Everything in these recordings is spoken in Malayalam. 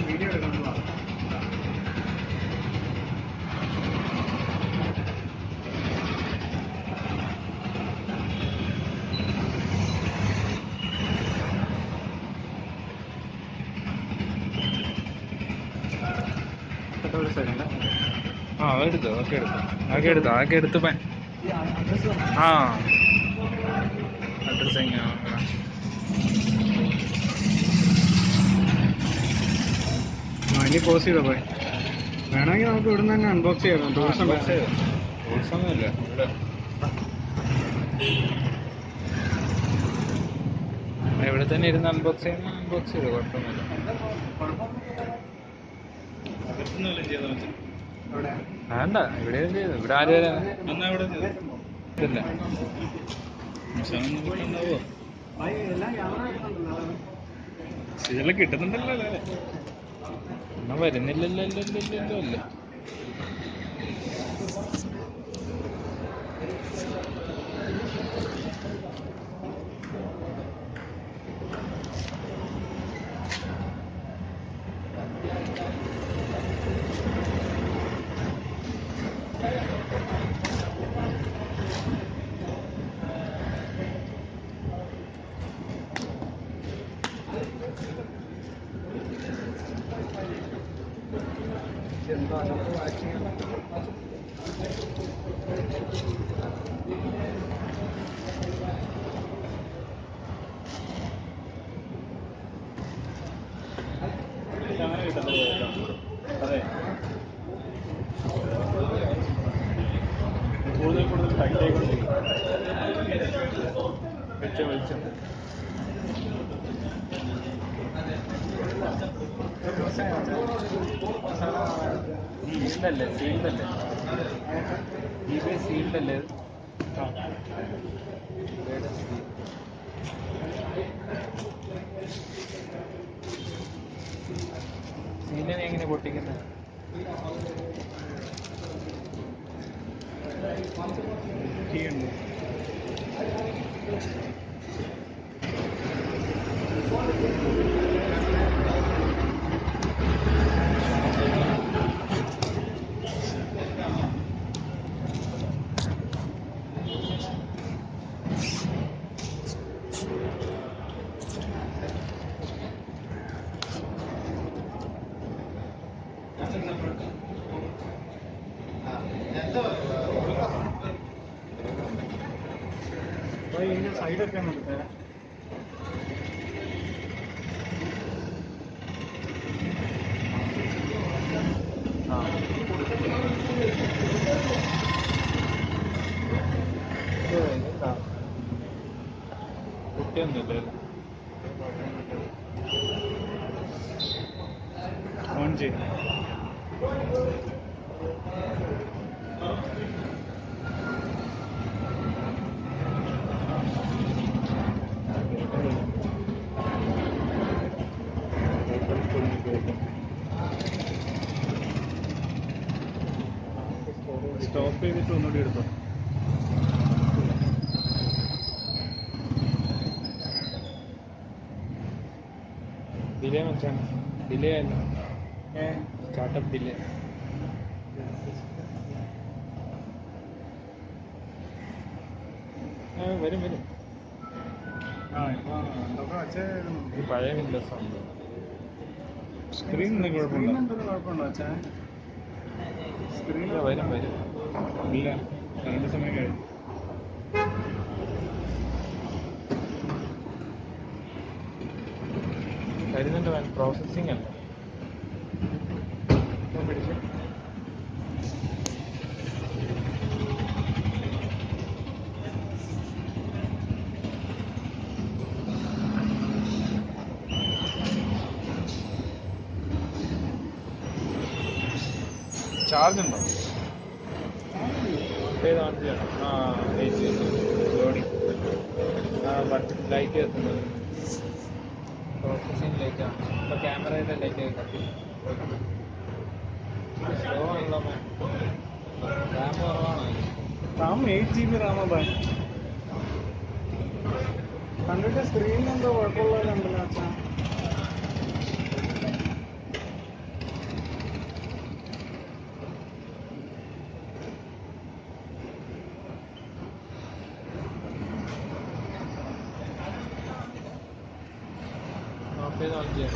വീഡിയോ എടുക്കുന്നതാണ്. എടുത്തു ആകെ എടുത്ത് അഡ്രസ് ഇനി പോസ് ചെയ്തോ പോയി. വേണമെങ്കിൽ നമുക്ക് ഇവിടുന്ന് തന്നെ അൺബോക്സ് ചെയ്യാം. ടൂൾസൊന്നുമില്ല ഇവിടെ തന്നെ ഇരുന്ന് അൺബോക്സ് ചെയ്തു കുഴപ്പമൊന്നുമില്ല. വേണ്ട ഇവിടെ ചെയ്തു. ഇവിടെ ആര് ഇതല്ല ഇതെല്ലാം കിട്ടുന്നുണ്ടല്ലോ അല്ലേ? ഒന്നും വരുന്നില്ലല്ലോ. കൂടുതൽ ടൈറ്റായിക്കൊണ്ടിരിക്കും. സീൽഡല്ലേ സീലിനെ എങ്ങനെ പൊട്ടിക്കുന്നത്? ഇതിന്റെ സൈഡൊക്കെ എടുത്തേ. കുട്ടിയൊന്നുമില്ല. ഓൺ ചെയ്ത് സ്റ്റോപ്പ് ചെയ്തിട്ട് ഒന്നുകൂടി എടുത്തോ. ഡിലേ മച്ചാണ്. ഡിലേ അല്ല, സ്റ്റാർട്ടപ്പ് ഡിലേ. വരും. പഴയ വിൻഡോസ് ആണ്. സ്ക്രീൻ കുഴപ്പമുണ്ടോ അച്ഛാ? സ്ക്രീൻ വരും. ഇല്ല, കറണ്ട് സമയം കഴിഞ്ഞു. വരുന്നുണ്ട്. പ്രോസസ്സിംഗ് അല്ല. പിടിച്ചു ചാർജ് ഉണ്ടോ? ലൈറ്റ് എത്തുന്നത് പ്രോസസ്സിംഗ് ലൈറ്റാണ്. ഇപ്പോൾ ക്യാമറയുടെ ലൈറ്റ് കത്തി. സ്ലോ ആണല്ലോ. റാം കുറവാണോ? റാം 8 GB റാമാ. കണ്ടിട്ട് സ്ക്രീനിൽ എന്തോ കുഴപ്പമുള്ളതല്ലോ അച്ഛാ. ഓഫ് ചെയ്ത് ഓൺ ചെയ്യാം.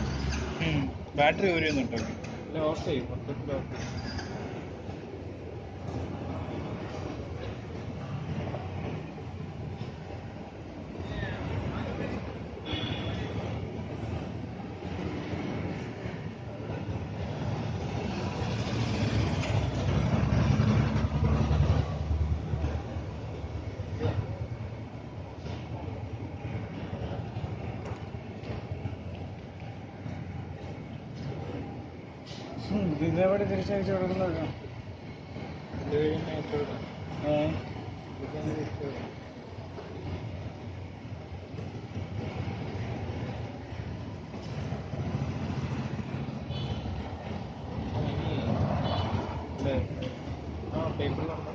ബാറ്ററി ഊരിയൊന്നുണ്ടോ? ഇല്ല, ഓഫ് ചെയ്യും, മൊത്തത്തിൽ ഓഫ് ചെയ്യും. ഇതേവിടെ തിരിച്ചയച്ചു കൊടുക്കുന്നതോ? ഇത് കഴിഞ്ഞ് അയച്ചു കൊടുക്കാം. ഇത് കഴിഞ്ഞ് തിരിച്ചു കൊടുക്കാം. അല്ലേ? ആ പേപ്പറിലുണ്ടോ?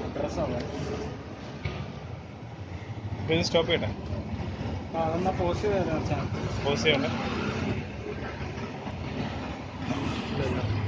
അഡ്രസ്സാണ്. ഇത് സ്റ്റോപ്പ് ചെയ്യട്ടെ? അതെന്നാ പോസ്റ്റ് ചെയ്ത് തരാം അച്ഛാ. പോസ് ചെയ്യണ്ടേ? ഇല്ലല്ലോ.